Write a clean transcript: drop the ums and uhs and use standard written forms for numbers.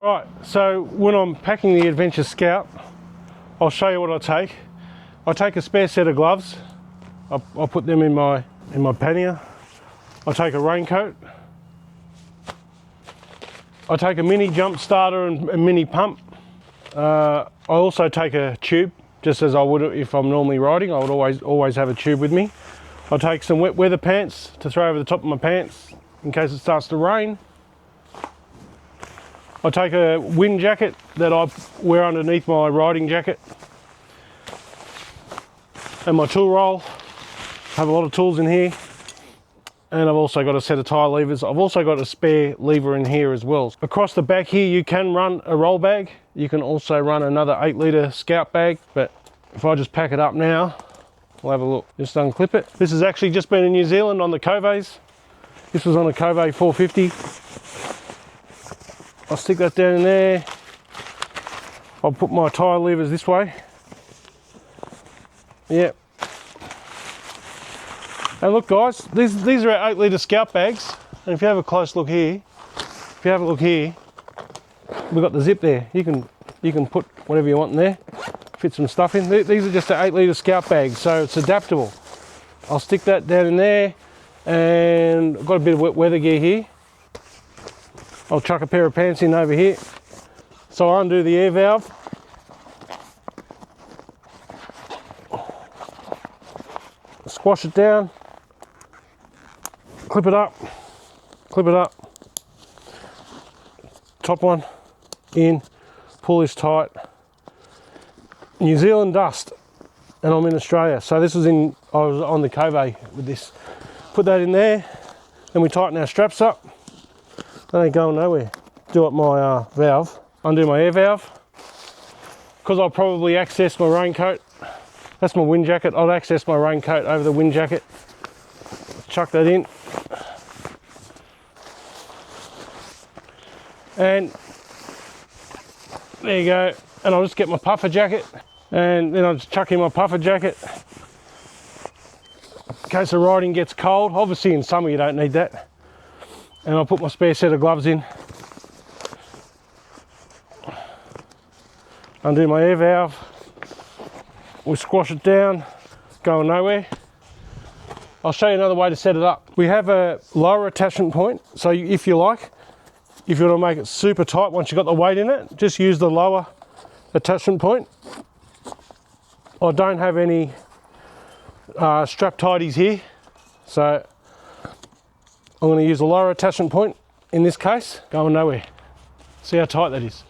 Right, so when I'm packing the Adventure Scout, I'll show you what I take. I take a spare set of gloves. I'll put them in my pannier. I take a raincoat. I take a mini jump starter and a mini pump. I also take a tube, just as I would if I'm normally riding. I would always have a tube with me. I take some wet weather pants to throw over the top of my pants in case it starts to rain. I take a wind jacket that I wear underneath my riding jacket. And my tool roll. I have a lot of tools in here. And I've also got a set of tyre levers. I've also got a spare lever in here as well. Across the back here you can run a roll bag. You can also run another 8 litre Scout bag, but if I just pack it up now, we'll have a look. Just unclip it. This has actually just been in New Zealand on the Coveys. This was on a Covey 450. I'll stick that down in there. I'll put my tyre levers this way. Yep. And look guys, these are our 8 litre Scout bags. And if you have a close look here, we've got the zip there. You can put whatever you want in there, fit some stuff in. These are just an 8 litre Scout bags, so it's adaptable. I'll stick that down in there, and I've got a bit of wet weather gear here. I'll chuck a pair of pants in over here. So I undo the air valve. Squash it down. Clip it up. Top one in. Pull this tight. New Zealand dust, and I'm in Australia. So this was I was on the Covey with this. Put that in there. Then we tighten our straps up. They ain't going nowhere. Do up my valve, undo my air valve, because I'll probably access my raincoat. That's my wind jacket. I'll access my raincoat over the wind jacket. Chuck that in. And there you go. And I'll just get my puffer jacket, and then I'll just chuck in my puffer jacket in case the riding gets cold. Obviously in summer you don't need that. And I'll put my spare set of gloves in. Undo my air valve. We squash it down, going nowhere. I'll show you another way to set it up. We have a lower attachment point, so if you want to make it super tight once you've got the weight in it, just use the lower attachment point. I don't have any strap tidies here, so I'm going to use a lower attachment point in this case. Going nowhere. See how tight that is.